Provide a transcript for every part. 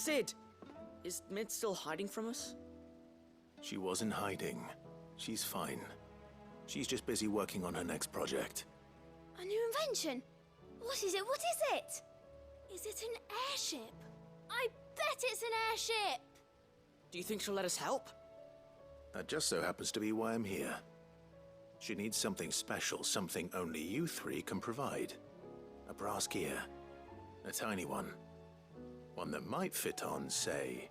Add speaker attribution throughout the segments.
Speaker 1: Sid! Is Mid still hiding from us?
Speaker 2: She wasn't hiding. She's fine. She's just busy working on her next project.
Speaker 3: A new invention? What is it? What is it? Is it an airship? I bet it's an airship!
Speaker 1: Do you think she'll let us help?
Speaker 2: That just so happens to be why I'm here. She needs something special, something only you three can provide. A brass gear. A tiny one. One that might fit on, say,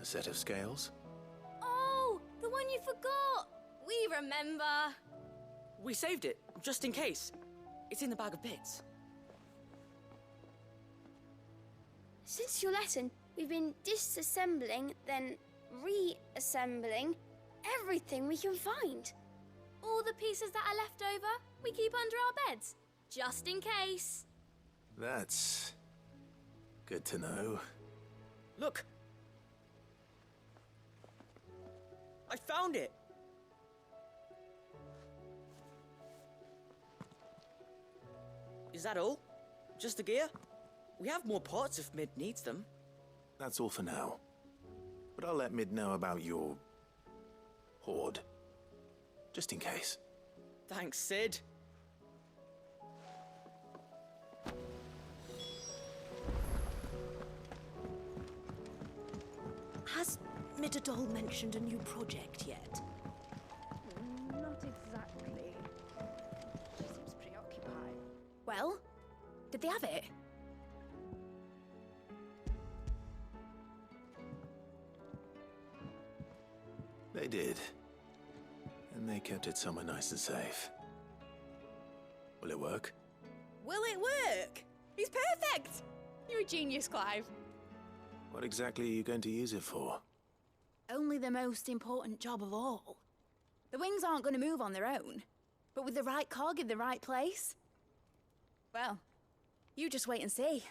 Speaker 2: a set of scales?
Speaker 3: Oh, the one you forgot! We remember!
Speaker 1: We saved it, just in case. It's in the bag of bits.
Speaker 3: Since your lesson, we've been disassembling, then reassembling everything we can find. All the pieces that are left over, we keep under our beds, just in case.
Speaker 2: That's good to know.
Speaker 1: Look! I found it! Is that all? Just the gear? We have more parts if Mid needs them.
Speaker 2: That's all for now. But I'll let Mid know about your hoard. Just in case.
Speaker 1: Thanks, Sid.
Speaker 4: Has Midadol mentioned a new project yet?
Speaker 5: Not exactly. She seems preoccupied.
Speaker 4: Well, did they have it?
Speaker 2: They did. And they kept it somewhere nice and safe. Will it work?
Speaker 4: Will it work? He's perfect!
Speaker 5: You're a genius, Clive.
Speaker 2: What exactly are you going to use it for?
Speaker 4: Only the most important job of all. The wings aren't going to move on their own. But with the right cog in the right place... Well, you just wait and see.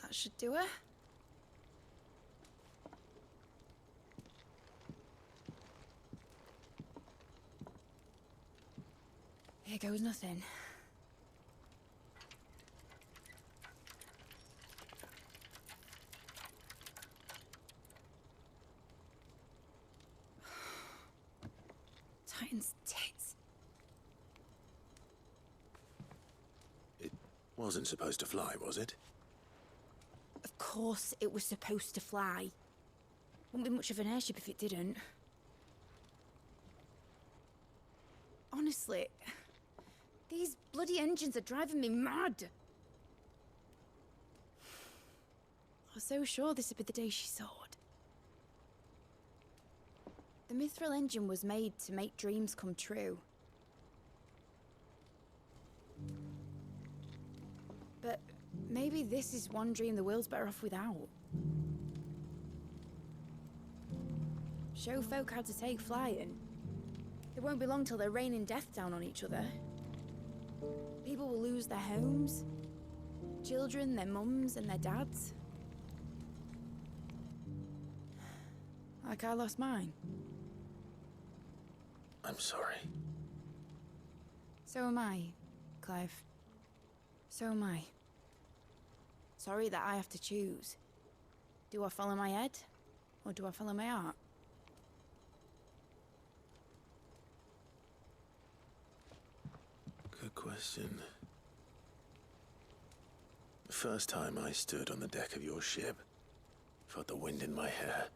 Speaker 4: That should do it. Here goes nothing. Titan's tits.
Speaker 2: It wasn't supposed to fly, was it?
Speaker 4: Of course it was supposed to fly. Wouldn't be much of an airship if it didn't. Honestly, these bloody engines are driving me mad. I was so sure this would be the day she soared. The Mithril engine was made to make dreams come true. But maybe this is one dream the world's better off without. Show folk how to take flying. It won't be long till they're raining death down on each other. People will lose their homes. Children, their mums and their dads. Like I lost mine.
Speaker 2: I'm sorry.
Speaker 4: So am I, Clive. So am I. Sorry that I have to choose. Do I follow my head, or do I follow my heart?
Speaker 2: Good question. The first time I stood on the deck of your ship, felt the wind in my hair.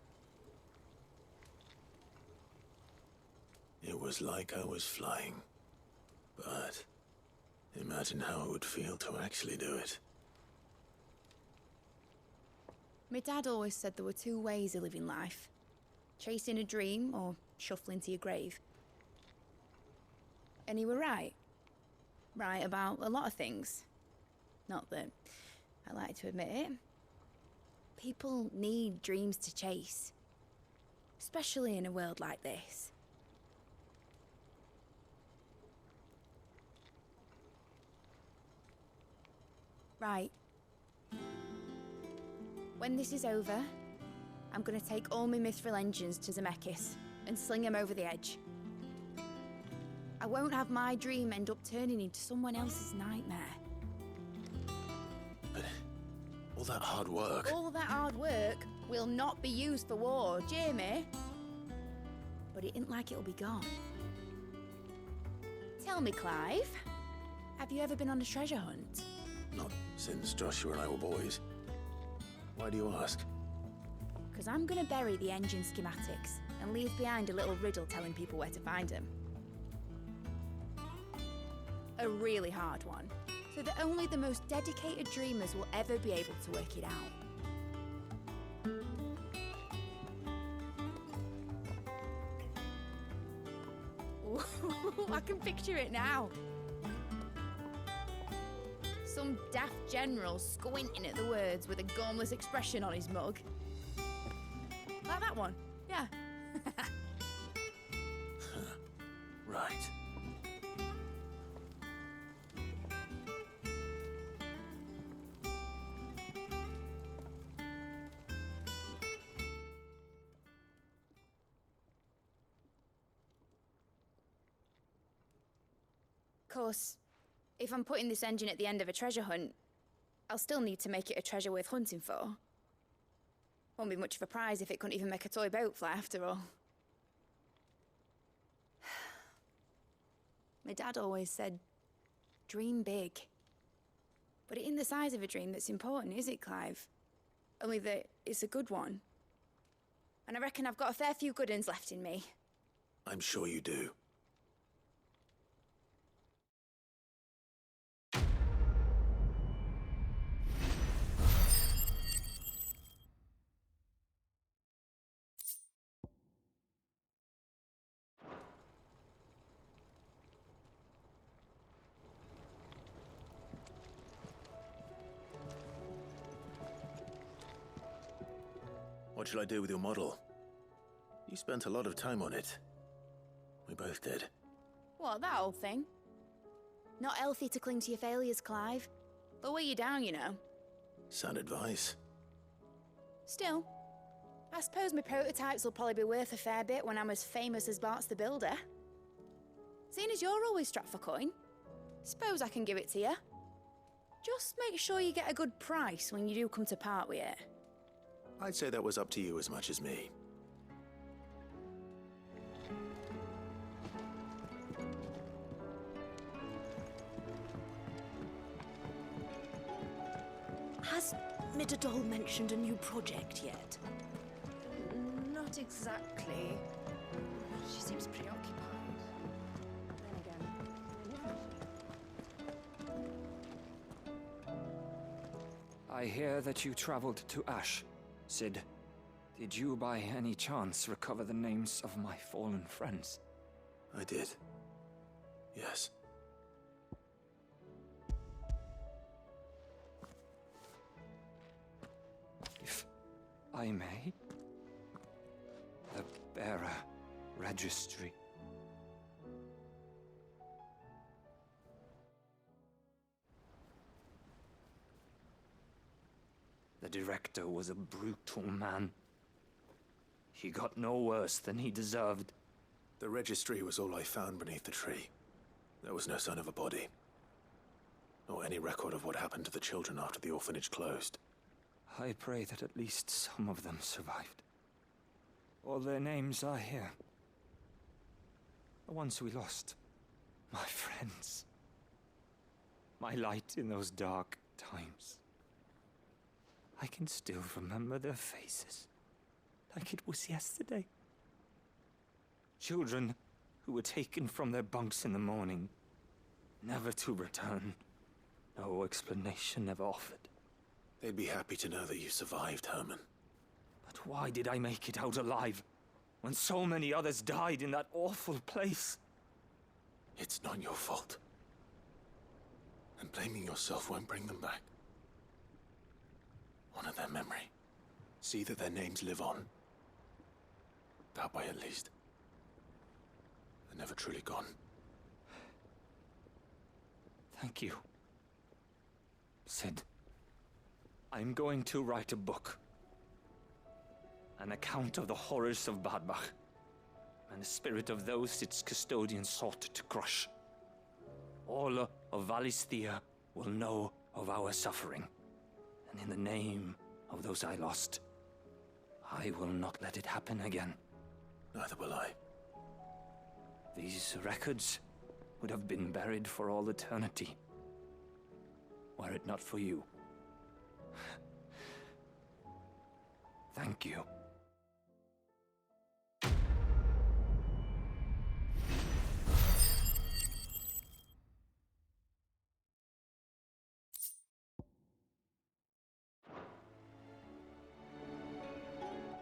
Speaker 2: It was like I was flying. But imagine how it would feel to actually do it.
Speaker 4: My dad always said there were two ways of living life. Chasing a dream or shuffling to your grave. And he were right. Right about a lot of things. Not that I like to admit it. People need dreams to chase. Especially in a world like this. Right. When this is over, I'm gonna take all my Mithril engines to Zemeckis and sling them over the edge. I won't have my dream end up turning into someone else's nightmare.
Speaker 2: But all that hard work...
Speaker 4: All that hard work will not be used for war, Jamie. But it ain't like it'll be gone. Tell me, Clive, have you ever been on a treasure hunt?
Speaker 2: Not since Joshua and I were boys. Why do you ask?
Speaker 4: Because I'm going to bury the engine schematics and leave behind a little riddle telling people where to find them. A really hard one, so that only the most dedicated dreamers will ever be able to work it out. Ooh, I can picture it now. Some daft general squinting at the words with a gormless expression on his mug. Like that one, yeah.
Speaker 2: Right.
Speaker 4: Of course, if I'm putting this engine at the end of a treasure hunt, I'll still need to make it a treasure worth hunting for. Won't be much of a prize if it couldn't even make a toy boat fly after all. My dad always said, dream big. But it ain't the size of a dream that's important, is it, Clive? Only that it's a good one. And I reckon I've got a fair few good uns left in me.
Speaker 2: I'm sure you do. What shall I do with your model? You spent a lot of time on it. We both did.
Speaker 4: What, that old thing? Not healthy to cling to your failures, Clive. They'll weigh you down, you know.
Speaker 2: Sound advice.
Speaker 4: Still, I suppose my prototypes will probably be worth a fair bit when I'm as famous as Bart's the Builder. Seeing as you're always strapped for coin, suppose I can give it to you. Just make sure you get a good price when you do come to part with it.
Speaker 2: I'd say that was up to you as much as me.
Speaker 6: Has Midadol mentioned a new project yet?
Speaker 5: Not exactly. She seems preoccupied. Then again.
Speaker 7: I hear that you traveled to Ash. Sid, did you by any chance recover the names of my fallen friends?
Speaker 2: I did. Yes.
Speaker 7: If I may? The bearer registry. The director was a brutal man. He got no worse than he deserved.
Speaker 2: The registry was all I found beneath the tree. There was no sign of a body. Or any record of what happened to the children after the orphanage closed.
Speaker 7: I pray that at least some of them survived. All their names are here. The ones we lost. My friends. My light in those dark times. I can still remember their faces, like it was yesterday. Children who were taken from their bunks in the morning, never to return. No explanation ever offered.
Speaker 2: They'd be happy to know that you survived, Herman.
Speaker 7: But why did I make it out alive, when so many others died in that awful place?
Speaker 2: It's not your fault. And blaming yourself won't bring them back. Honor their memory. See that their names live on. That way, at least. They're never truly gone.
Speaker 7: Thank you. Sid, I'm going to write a book. An account of the horrors of Badbach. and the spirit of those its custodian sought to crush. All of Valisthea will know of our suffering, and in the name of those I lost, I will not let it happen again.
Speaker 2: Neither will I.
Speaker 7: These records would have been buried for all eternity, were it not for you. Thank you.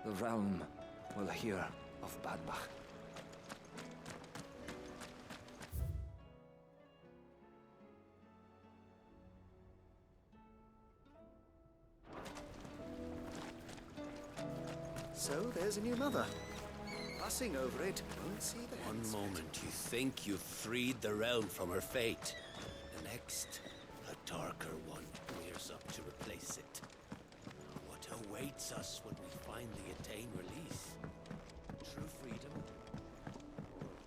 Speaker 7: The realm will hear of Badbach.
Speaker 8: So there's a new mother. Passing over it, won't see the
Speaker 9: One
Speaker 8: ends of it.
Speaker 9: moment you think you've freed the realm from her fate. The next, a darker one rears up to replace it. What awaits us when we finally attain release? True freedom?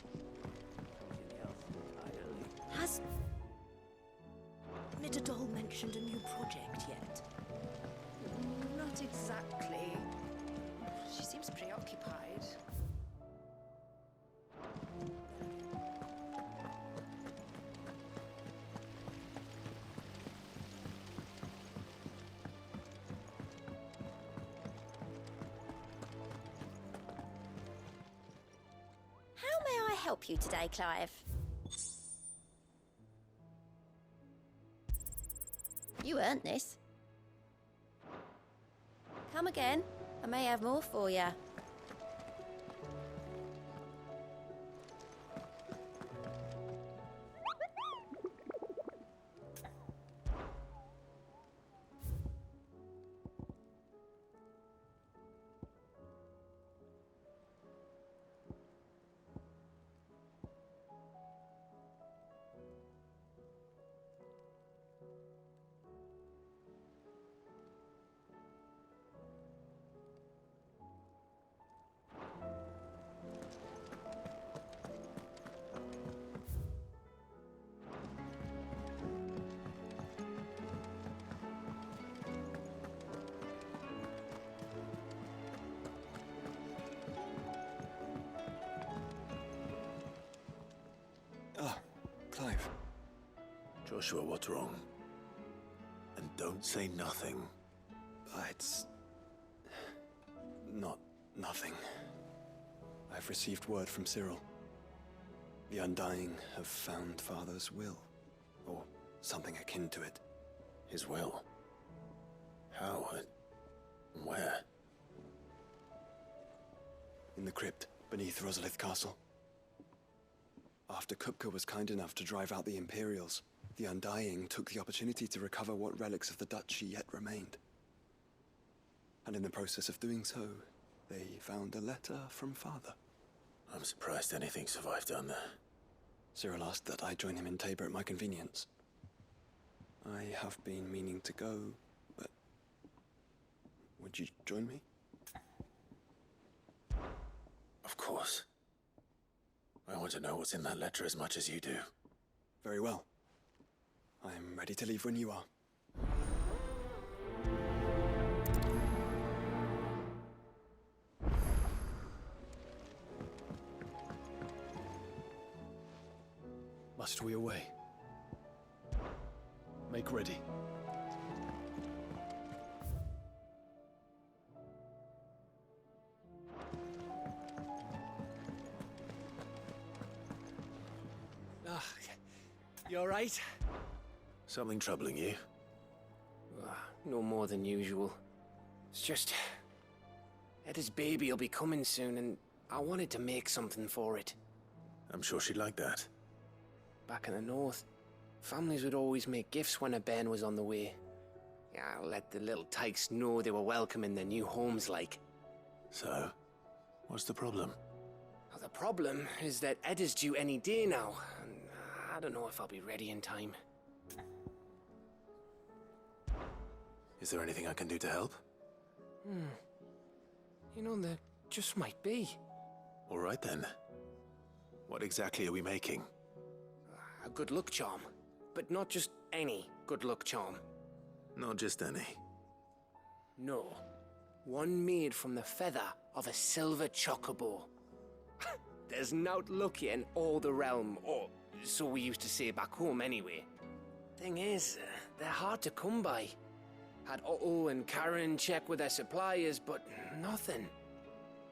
Speaker 9: Or something else entirely?
Speaker 6: Has Nidalee mentioned a new project yet?
Speaker 5: Not exactly. She seems preoccupied.
Speaker 10: How may I help you today, Clive? You earned this. Come again. I may have more for you.
Speaker 8: Clive.
Speaker 2: Joshua, what's wrong? And don't say nothing.
Speaker 8: It's not nothing. I've received word from Cyril. The Undying have found Father's will, or something akin to it.
Speaker 2: His will? How and where?
Speaker 8: In the crypt beneath Rosalith Castle. After Kupka was kind enough to drive out the Imperials, the Undying took the opportunity to recover what relics of the Duchy yet remained. And in the process of doing so, they found a letter from Father.
Speaker 2: I'm surprised anything survived down there.
Speaker 8: Cyril asked that I join him in Tabor at my convenience. I have been meaning to go, but would you join me?
Speaker 2: Of course. I want to know what's in that letter as much as you do.
Speaker 8: Very well. I'm ready to leave when you are.
Speaker 11: Must we away? Make ready.
Speaker 12: You all right?
Speaker 2: Something troubling you?
Speaker 12: No more than usual. It's just... Etta's baby will be coming soon, and I wanted to make something for it.
Speaker 2: I'm sure she'd like that.
Speaker 12: Back in the north, families would always make gifts when a bairn was on the way. Yeah, let the little tykes know they were welcome in their new homes, like.
Speaker 2: So, what's the problem?
Speaker 12: Well, the problem is that Etta's due any day now, and I don't know if I'll be ready in time.
Speaker 2: Is there anything I can do to help?
Speaker 12: You know, there just might be.
Speaker 2: All right then. What exactly are we making?
Speaker 12: A good luck charm. But not just any good luck charm.
Speaker 2: Not just any.
Speaker 12: No. One made from the feather of a silver chocobo. There's naught lucky in all the realm, or so we used to say back home anyway. Thing is, they're hard to come by. Had Otto and Karen check with their suppliers, but nothing.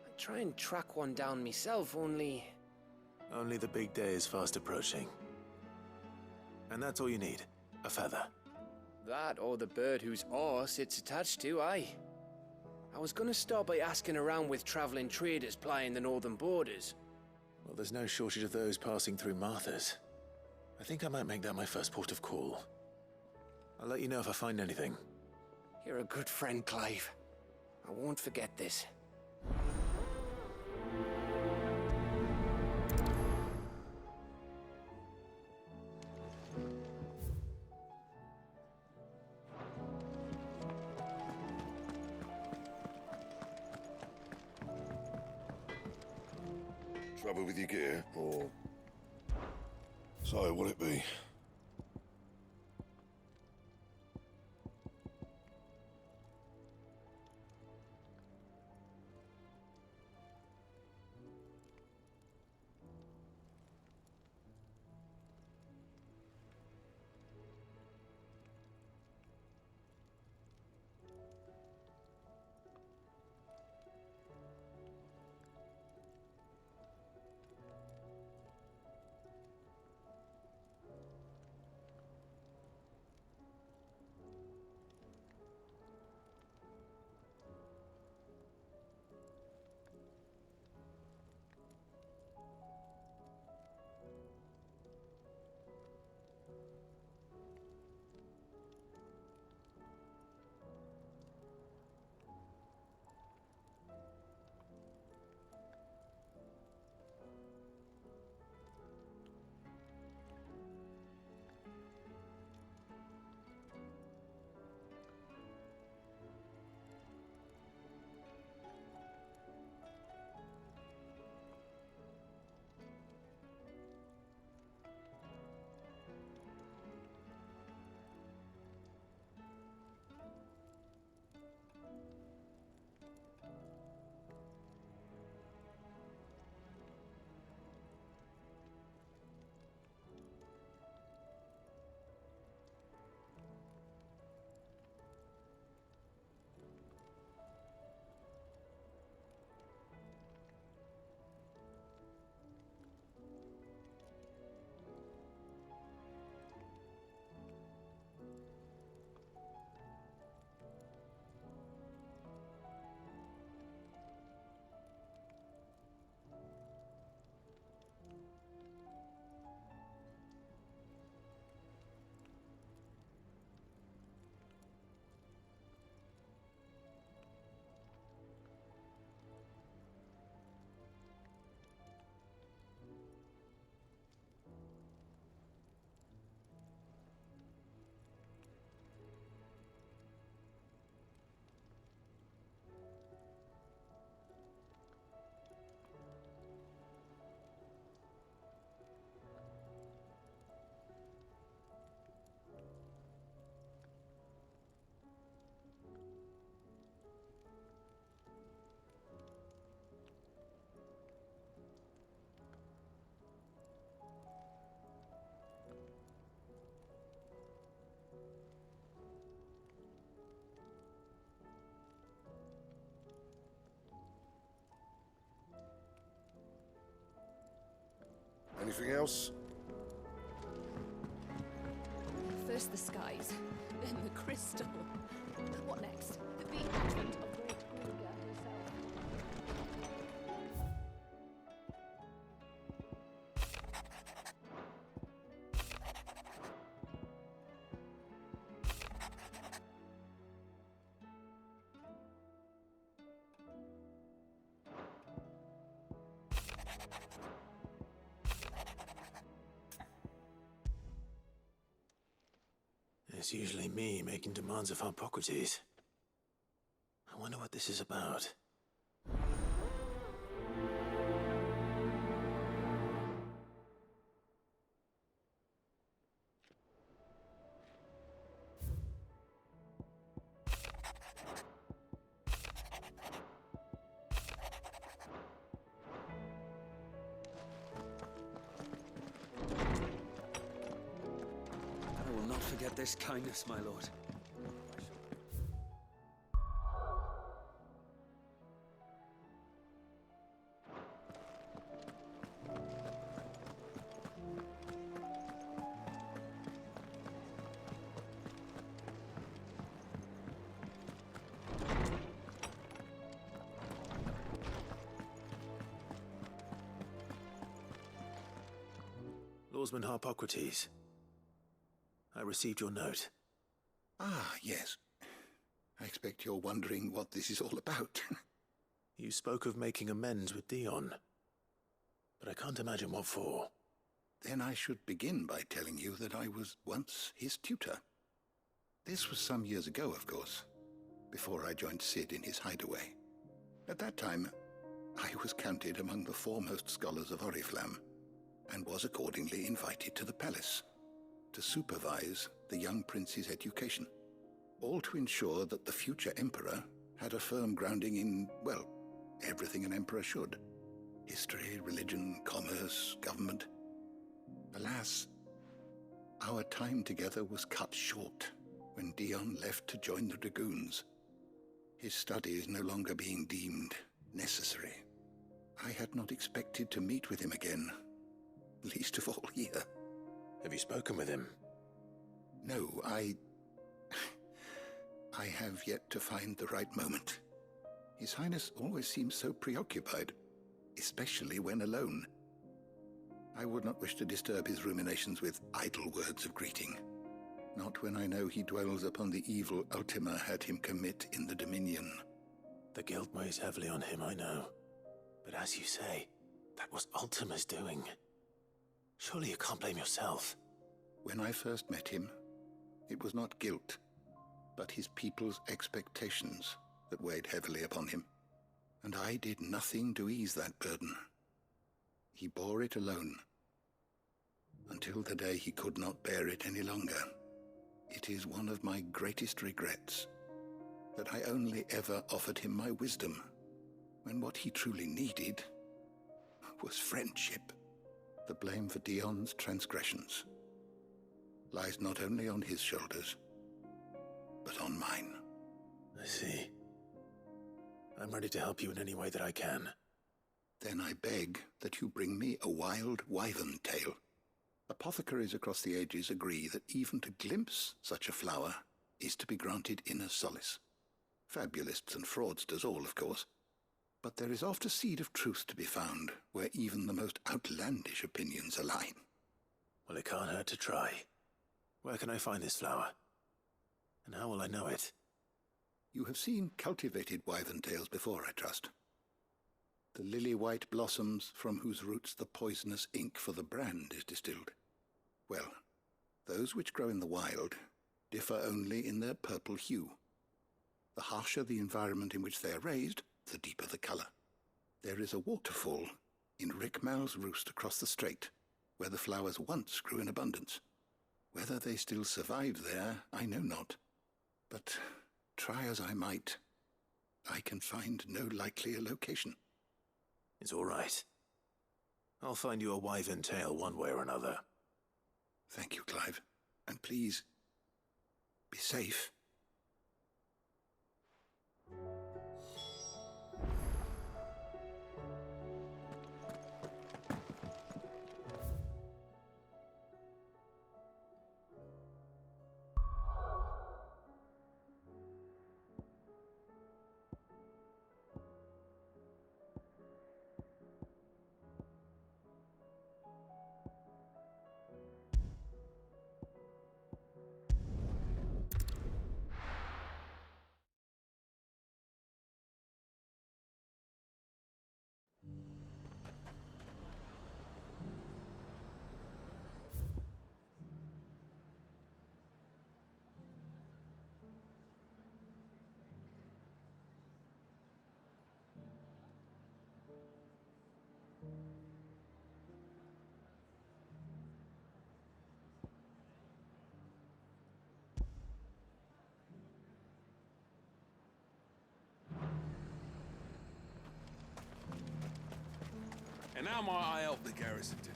Speaker 12: I try and track one down myself, only...
Speaker 2: Only the big day is fast approaching. And that's all you need, a feather.
Speaker 12: That or the bird whose horse it's attached to, aye. I was gonna start by asking around with traveling traders plying the northern borders.
Speaker 2: Well, there's no shortage of those passing through Martha's. I think I might make that my first port of call. I'll let you know if I find anything.
Speaker 12: You're a good friend, Clive. I won't forget this.
Speaker 13: Trouble with your gear, or... So, what'll it be? Anything else?
Speaker 5: First the skies, then the crystal. What next? The advent of great Olga herself.
Speaker 2: It's usually me making demands of Harpocrates. I wonder what this is about.
Speaker 14: not forget this kindness, my lord.
Speaker 2: Lawsman Harpocrates. I received your note.
Speaker 15: Ah, yes. I expect you're wondering what this is all about.
Speaker 2: You spoke of making amends with Dion, but I can't imagine what for.
Speaker 15: Then I should begin by telling you that I was once his tutor. This was some years ago, of course, before I joined Sid in his hideaway. At that time, I was counted among the foremost scholars of Oriflamme, and was accordingly invited to the palace to supervise the young prince's education, all to ensure that the future emperor had a firm grounding in, well, everything an emperor should. History, religion, commerce, government. Alas, our time together was cut short when Dion left to join the Dragoons, his studies no longer being deemed necessary. I had not expected to meet with him again, least of all here.
Speaker 2: Have you spoken with him?
Speaker 15: No, I have yet to find the right moment. His Highness always seems so preoccupied, especially when alone. I would not wish to disturb his ruminations with idle words of greeting, not when I know he dwells upon the evil Ultima had him commit in the Dominion.
Speaker 2: The guilt weighs heavily on him, I know. But as you say, that was Ultima's doing. Surely you can't blame yourself.
Speaker 15: When I first met him, it was not guilt, but his people's expectations that weighed heavily upon him. And I did nothing to ease that burden. He bore it alone, until the day he could not bear it any longer. It is one of my greatest regrets that I only ever offered him my wisdom, when what he truly needed was friendship. The blame for Dion's transgressions lies not only on his shoulders, but on mine.
Speaker 2: I see. I'm ready to help you in any way that I can.
Speaker 15: Then I beg that you bring me a wild wyvern tail. Apothecaries across the ages agree that even to glimpse such a flower is to be granted inner solace. Fabulists and fraudsters all, of course. But there is oft a seed of truth to be found, where even the most outlandish opinions align.
Speaker 2: Well, it can't hurt to try. Where can I find this flower? And how will I know it?
Speaker 15: You have seen cultivated wyvern tails before, I trust. The lily-white blossoms from whose roots the poisonous ink for the brand is distilled. Well, those which grow in the wild differ only in their purple hue. The harsher the environment in which they are raised, the deeper the color. There is a waterfall in Rickmal's roost across the strait, where the flowers once grew in abundance. Whether they still survive there, I know not. But try as I might, I can find no likelier location.
Speaker 2: It's all right. I'll find you a wyvern tail one way or another.
Speaker 15: Thank you, Clive. And please, be safe.
Speaker 16: And how might I help the garrison today?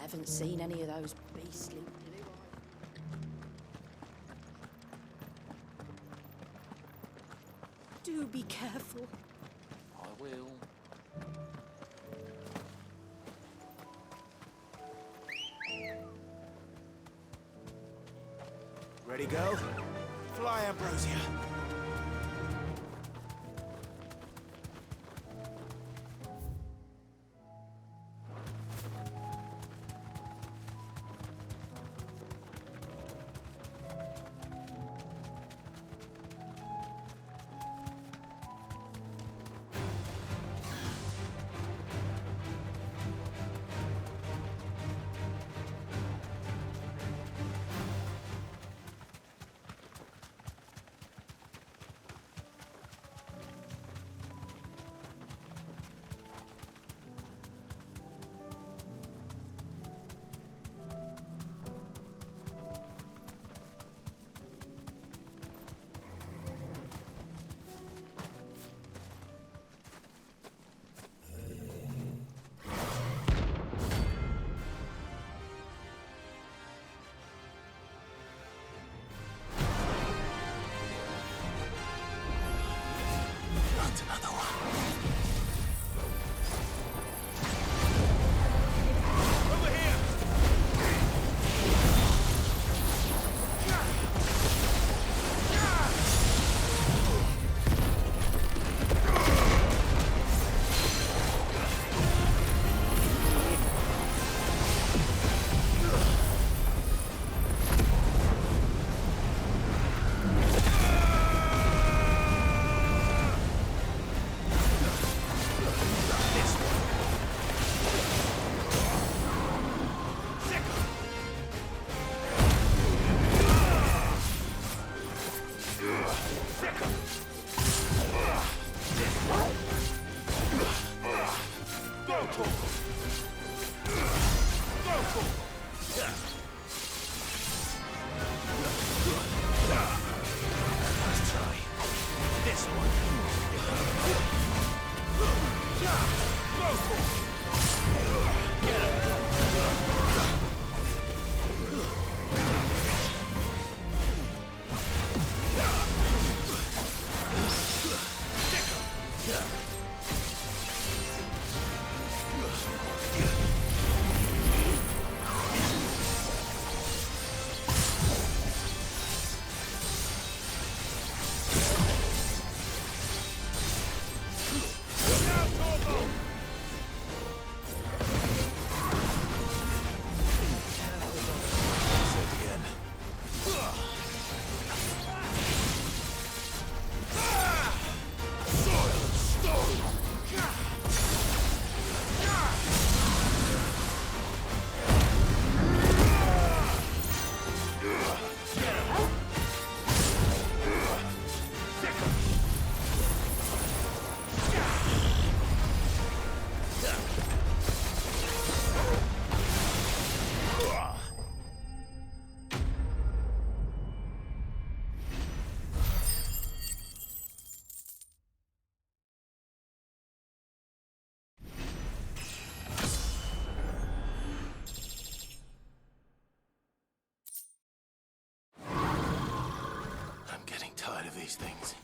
Speaker 6: haven't seen any of those beastly blue eyes. Do be careful.
Speaker 14: I will.
Speaker 2: Ready, go? Fly, Ambrosia. Another one. Over here! Tired of these things.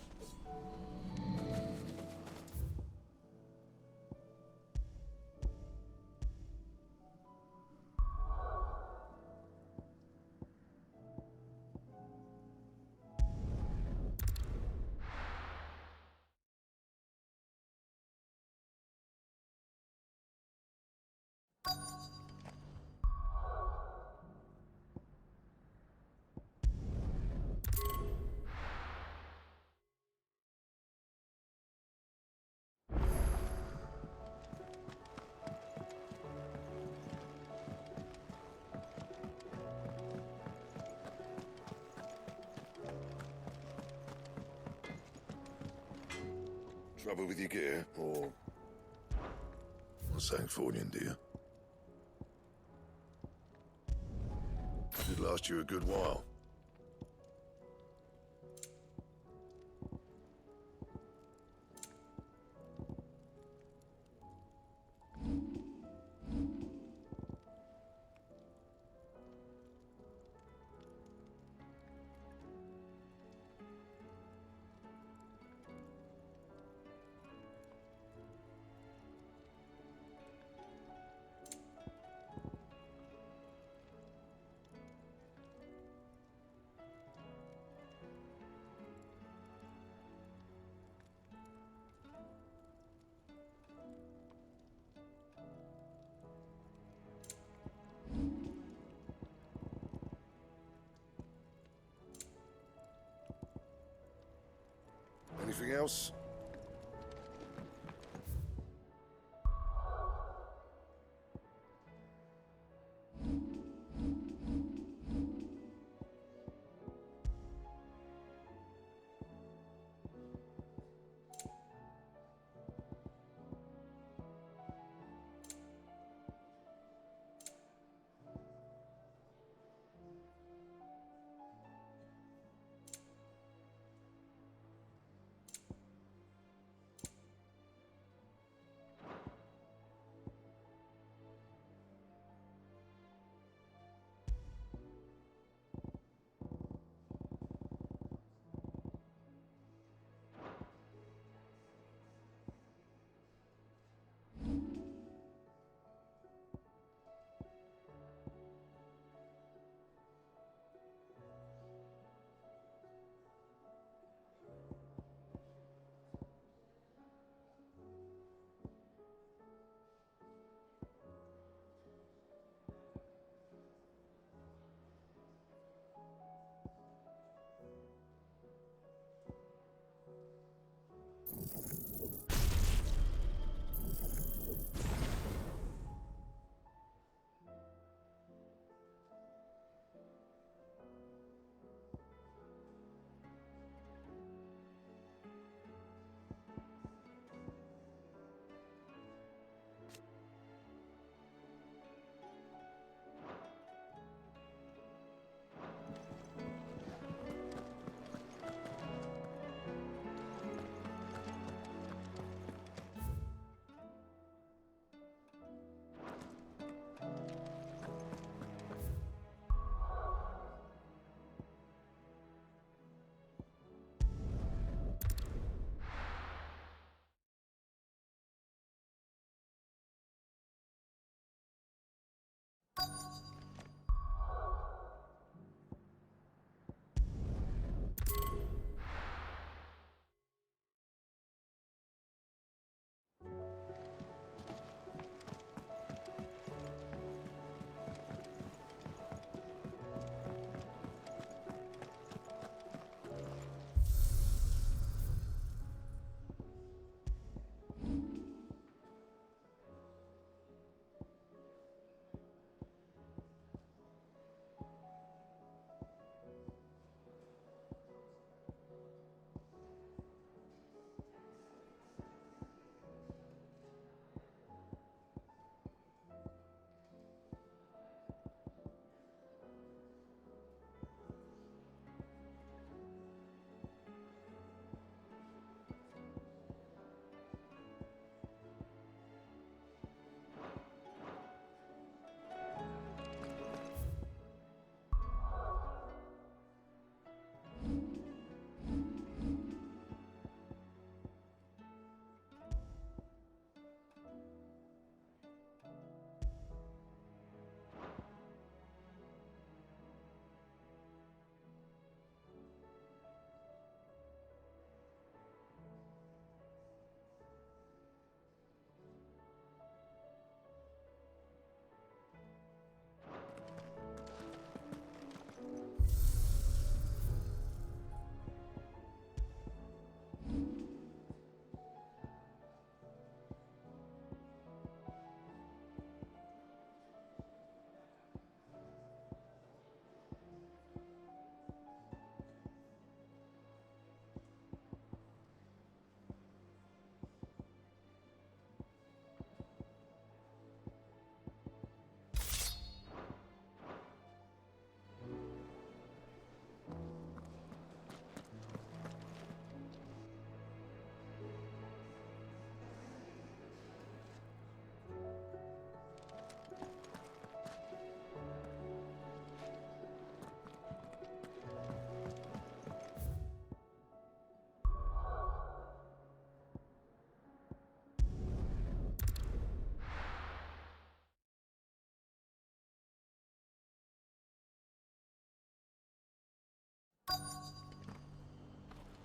Speaker 13: Trouble with your gear, or Sangforian, dear? Should last you a good while. else?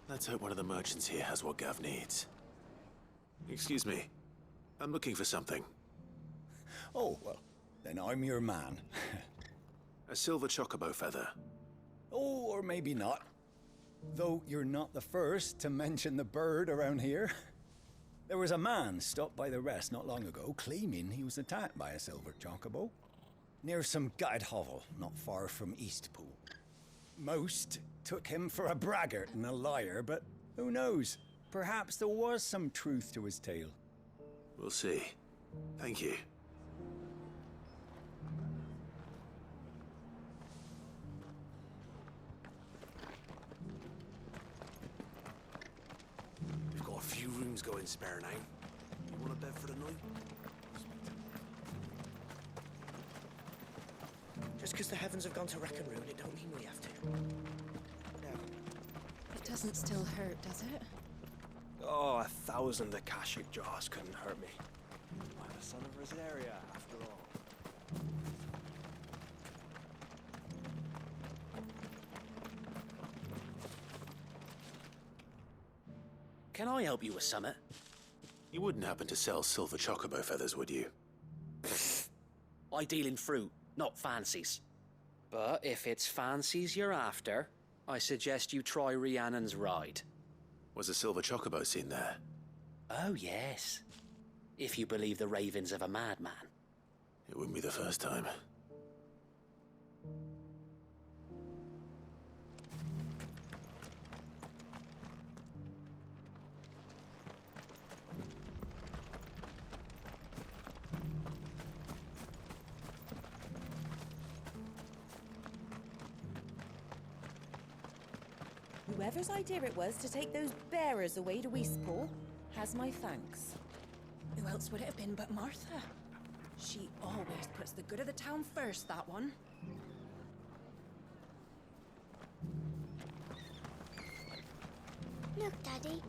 Speaker 2: Let's hope one of the merchants here has what Gav needs. Excuse me. I'm looking for something.
Speaker 17: Oh, well, then I'm your man.
Speaker 2: A silver chocobo feather.
Speaker 17: Oh, or maybe not. Though you're not the first to mention the bird around here. There was a man stopped by the rest not long ago, claiming he was attacked by a silver chocobo. Near some gutted hovel, not far from Eastpool. Most took him for a braggart and a liar, but who knows? Perhaps there was some truth to his tale.
Speaker 2: We'll see. Thank you.
Speaker 16: We've got a few rooms going spare now. You want a bed for the night?
Speaker 1: Just because the heavens have gone to wreck and ruin, it don't mean we have to. No.
Speaker 5: It doesn't still hurt, does it?
Speaker 12: Oh, 1,000 Akashic jars couldn't hurt me. I'm the son of Rosaria, after all.
Speaker 1: Can I help you with summit?
Speaker 2: You wouldn't happen to sell silver chocobo feathers, would you?
Speaker 1: I deal in fruit, not fancies. But if it's fancies you're after, I suggest you try Rhiannon's ride.
Speaker 2: Was a silver chocobo seen there?
Speaker 1: Oh, yes. If you believe the ravings of a madman.
Speaker 2: It wouldn't be the first time.
Speaker 18: Whoever's idea it was to take those bearers away to Eastpool has my thanks.
Speaker 5: Who else would it have been but Martha? She always puts the good of the town first, that one.
Speaker 3: Look, Daddy.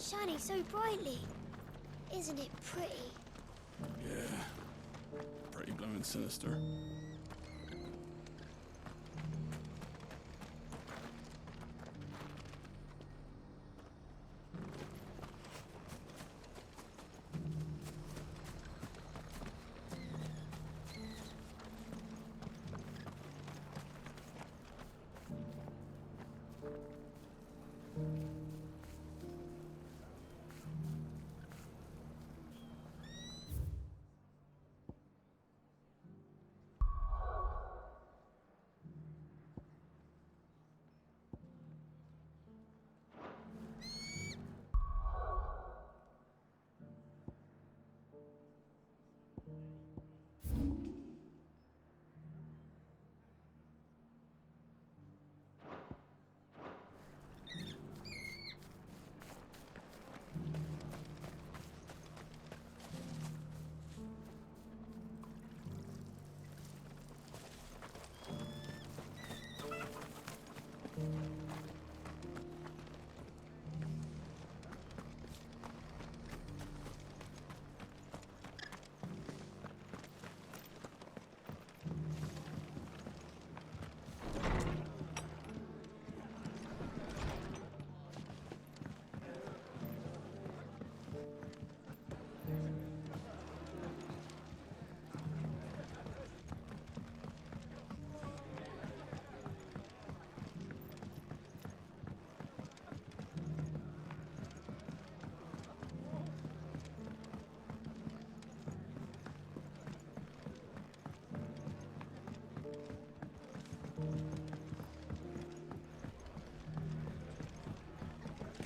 Speaker 3: Shining so brightly. Isn't it pretty?
Speaker 16: Yeah. Pretty blooming sinister.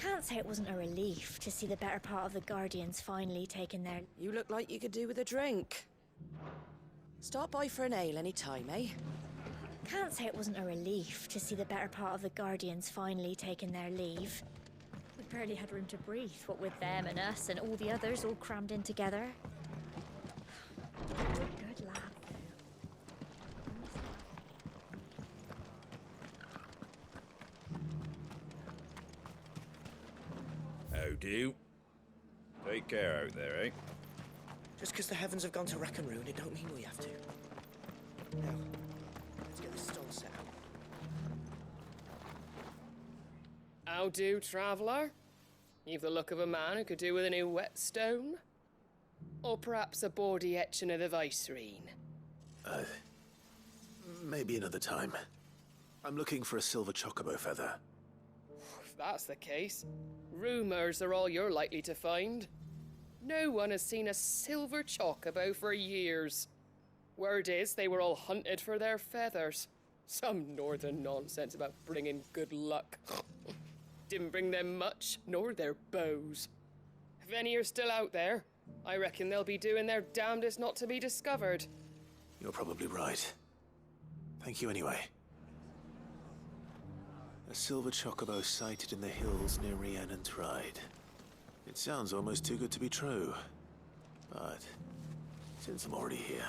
Speaker 19: Can't say it wasn't a relief to see the better part of the Guardians finally taking their...
Speaker 18: You look like you could do with a drink. Stop by for an ale any time, eh?
Speaker 19: Can't say it wasn't a relief to see the better part of the Guardians finally taking their leave. We barely had room to breathe, what with them and us and all the others all crammed in together. Good lad.
Speaker 17: How do? Take care out there, eh?
Speaker 1: Just because the heavens have gone to wreck and ruin, it don't mean we have to. Now, let's get this stone set out.
Speaker 20: How do, traveller? You've the look of a man who could do with a new whetstone? Or perhaps a bawdy etching of the Vicerine?
Speaker 2: Maybe another time. I'm looking for a silver chocobo feather.
Speaker 20: If that's the case, rumours are all you're likely to find. No one has seen a silver chocobo for years. Word is they were all hunted for their feathers. Some northern nonsense about bringing good luck. Didn't bring them much, nor their bows. If any are still out there, I reckon they'll be doing their damnedest not to be discovered.
Speaker 2: You're probably right. Thank you anyway. A silver chocobo sighted in the hills near Rhiannon's Ride. It sounds almost too good to be true. But since I'm already here...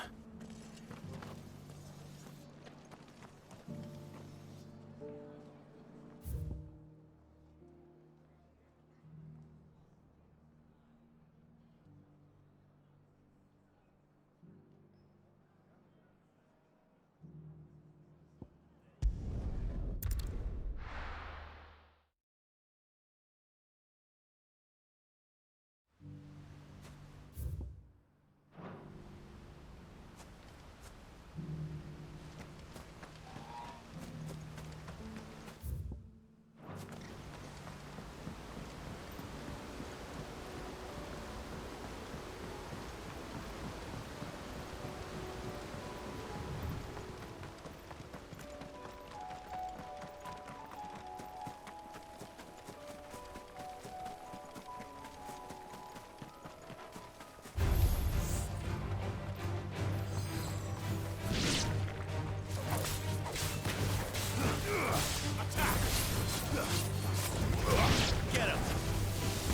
Speaker 9: Get him!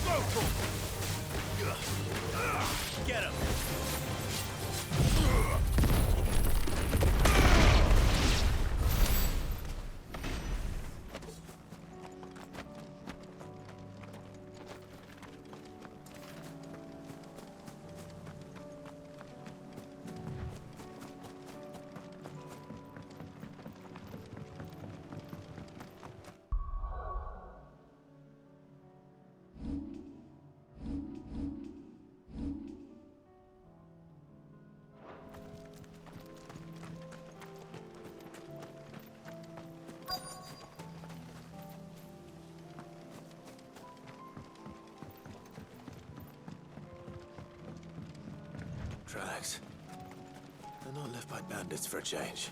Speaker 9: Go for him! Get him!
Speaker 2: Tracks. They're not left by bandits for a change.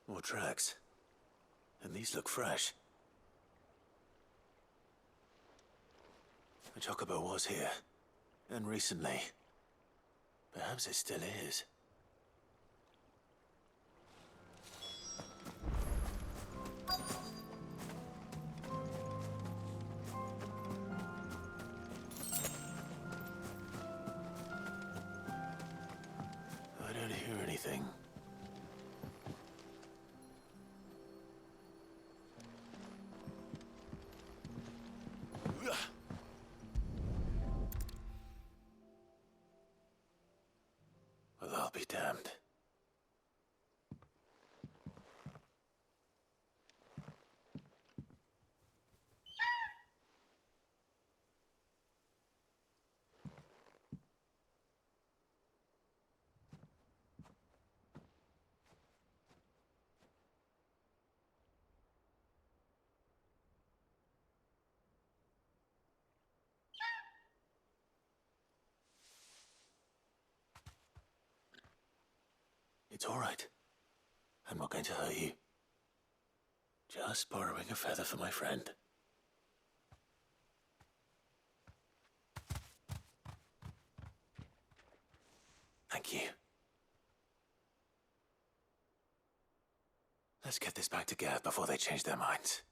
Speaker 2: More tracks. And these look fresh. A chocobo was here. And recently. Perhaps it still is. I don't hear anything. I'll be damned. It's all right. I'm not going to hurt you. Just borrowing a feather for my friend. Thank you. Let's get this back to Gav before they change their minds.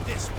Speaker 2: This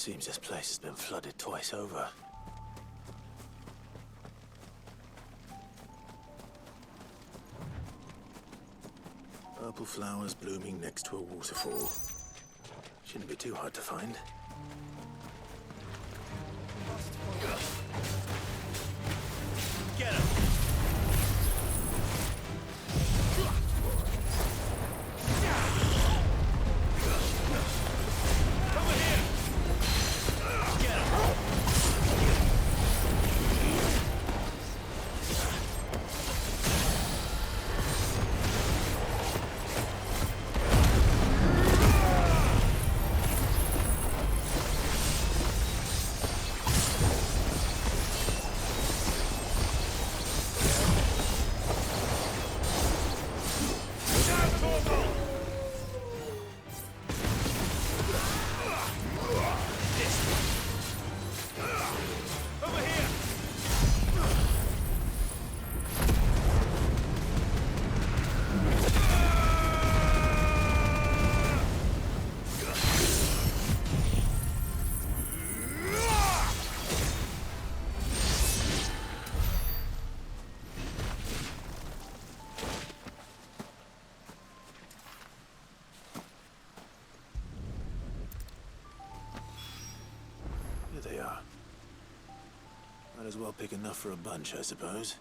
Speaker 2: Seems this place has been flooded twice over. Purple flowers blooming next to a waterfall. Shouldn't be too hard to find.
Speaker 9: Get him! Over here! Get him!
Speaker 2: They are. Might as well pick enough for a bunch, I suppose.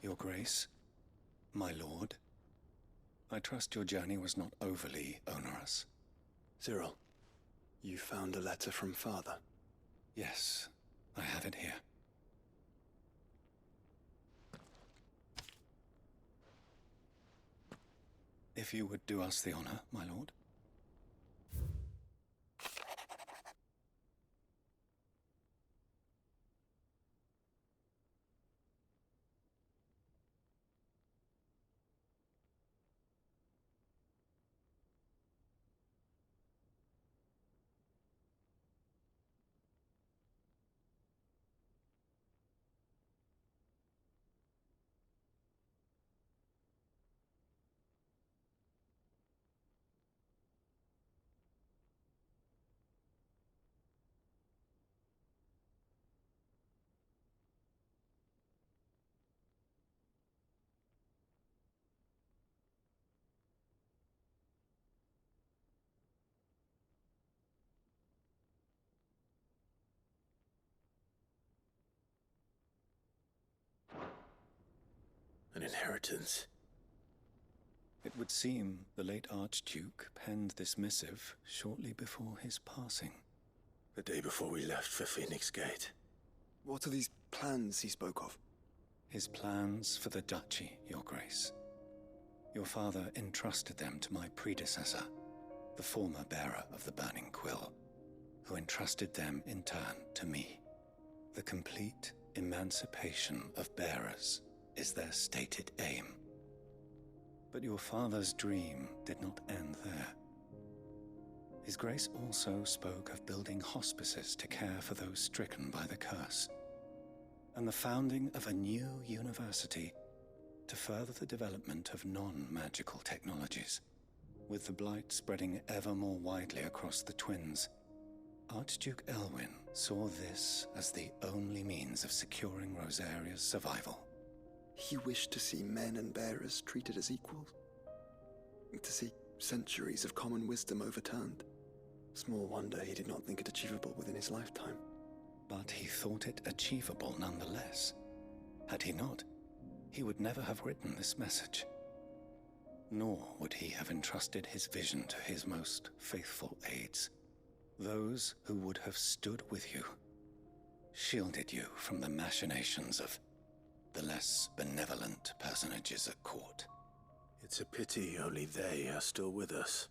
Speaker 21: Your Grace, my lord, I trust your journey was not overly onerous.
Speaker 8: Cyril, you found a letter from Father?
Speaker 21: Yes, I have it here. If you would do us the honor, my lord.
Speaker 2: An inheritance.
Speaker 21: It would seem the late Archduke penned this missive shortly before his passing.
Speaker 2: The day before we left for Phoenix Gate.
Speaker 8: What are these plans he spoke of?
Speaker 21: His plans for the duchy, Your Grace. Your father entrusted them to my predecessor, the former bearer of the Burning Quill, who entrusted them in turn to me. The complete emancipation of bearers is their stated aim. But your father's dream did not end there. His Grace also spoke of building hospices to care for those stricken by the curse, and the founding of a new university to further the development of non-magical technologies. With the blight spreading ever more widely across the twins, Archduke Elwyn saw this as the only means of securing Rosaria's survival.
Speaker 8: He wished to see men and bearers treated as equals. To see centuries of common wisdom overturned. Small wonder he did not think it achievable within his lifetime.
Speaker 21: But he thought it achievable nonetheless. Had he not, he would never have written this message. Nor would he have entrusted his vision to his most faithful aides, those who would have stood with you, shielded you from the machinations of the less benevolent personages at court.
Speaker 2: It's a pity only they are still with us.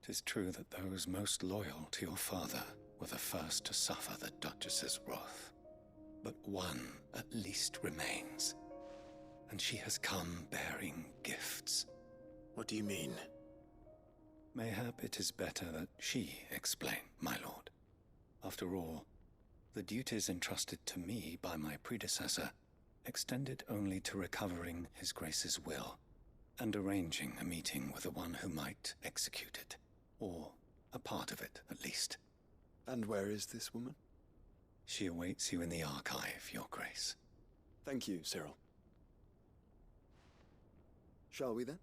Speaker 21: 'Tis true that those most loyal to your father were the first to suffer the Duchess's wrath. But one at least remains, and she has come bearing gifts.
Speaker 2: What do you mean?
Speaker 21: Mayhap it is better that she explain, my lord. After all, the duties entrusted to me by my predecessor extended only to recovering His Grace's will and arranging a meeting with the one who might execute it, or a part of it, at least.
Speaker 8: And where is this woman?
Speaker 21: She awaits you in the archive, Your Grace.
Speaker 8: Thank you, Cyril. Shall we then?